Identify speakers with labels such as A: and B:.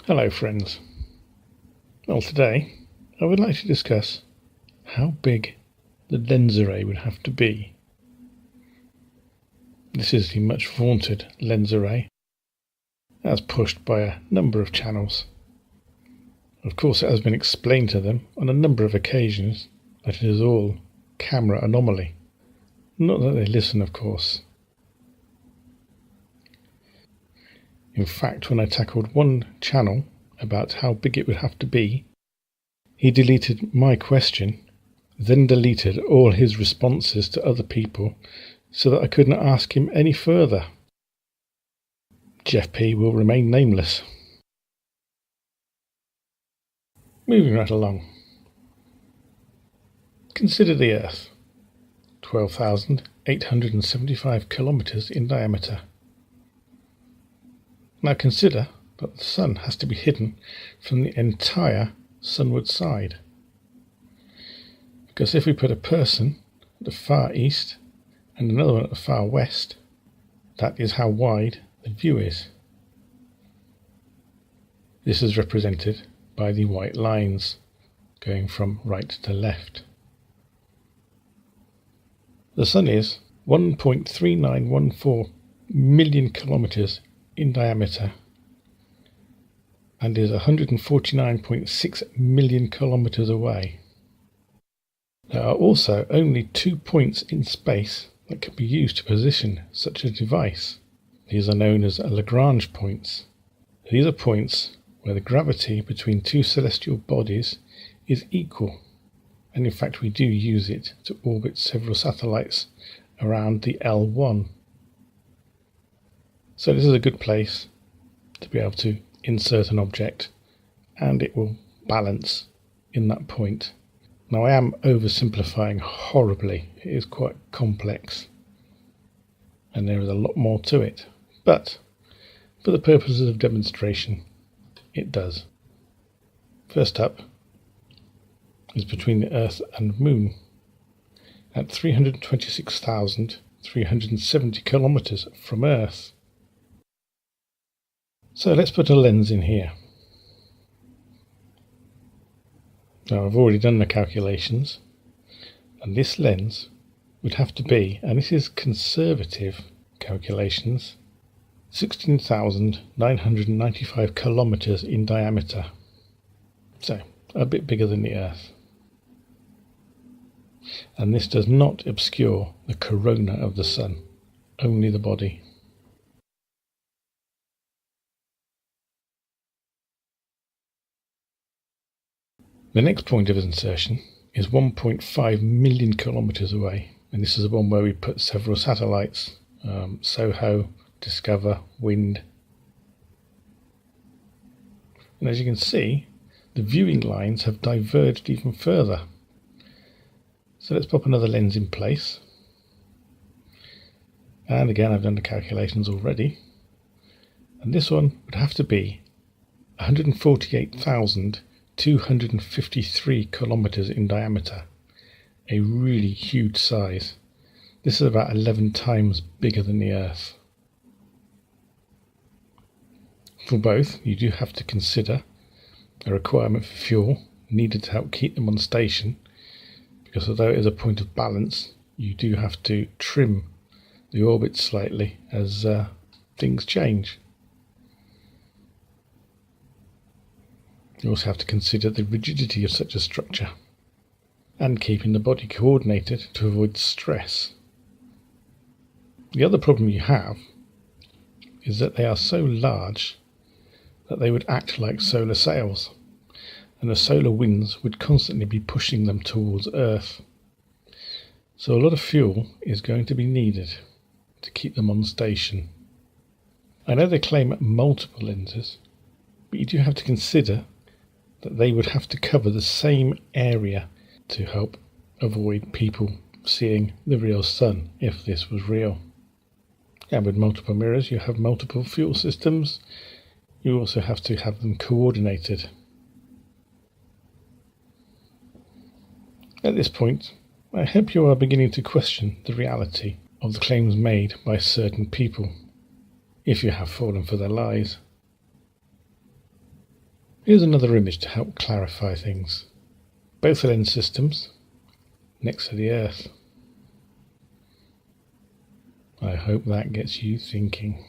A: Hello friends. Well, today I would like to discuss how big the lens array would have to be. This is the much vaunted lens array as pushed by a number of channels. Of course, it has been explained to them on a number of occasions that it is all camera anomaly. Not that they listen, of course. In fact, when I tackled one channel about how big it would have to be, he deleted my question, then deleted all his responses to other people so that I couldn't ask him any further. Jeff P will remain nameless. Moving right along. Consider the Earth, 12,875 kilometres in diameter. Now consider that the Sun has to be hidden from the entire sunward side. Because if we put a person at the far east and another one at the far west, that is how wide the view is. This is represented by the white lines going from right to left. The Sun is 1.3914 million kilometres in diameter and is 149.6 million kilometres away. There are also only 2 points in space that can be used to position such a device. These are known as Lagrange points. These are points where the gravity between two celestial bodies is equal, and in fact we do use it to orbit several satellites around the L1. So this is a good place to be able to insert an object and it will balance in that point. Now I am oversimplifying horribly, it is quite complex and there is a lot more to it, but for the purposes of demonstration it does. First up is between the Earth and Moon at 326,370 kilometres from Earth. So let's put a lens in here. Now I've already done the calculations, and this lens would have to be, and this is conservative calculations, 16,995 kilometres in diameter. So a bit bigger than the Earth. And this does not obscure the corona of the Sun, only the body. The next point of insertion is 1.5 million kilometres away, and this is the one where we put several satellites, SOHO, Discover, Wind. And as you can see, the viewing lines have diverged even further. So let's pop another lens in place. And again, I've done the calculations already. And this one would have to be 148,253 kilometres in diameter, a really huge size. This is about 11 times bigger than the Earth. For both, you do have to consider a requirement for fuel needed to help keep them on station, because although it is a point of balance, you do have to trim the orbit slightly as things change. You also have to consider the rigidity of such a structure and keeping the body coordinated to avoid stress. The other problem you have is that they are so large that they would act like solar sails, and the solar winds would constantly be pushing them towards Earth. So a lot of fuel is going to be needed to keep them on station. I know they claim multiple lenses, but you do have to consider that they would have to cover the same area to help avoid people seeing the real Sun if this was real. And with multiple mirrors you have multiple fuel systems. You also have to have them coordinated. At this point, I hope you are beginning to question the reality of the claims made by certain people, if you have fallen for their lies. Here's another image to help clarify things. Both lens systems next to the Earth. I hope that gets you thinking.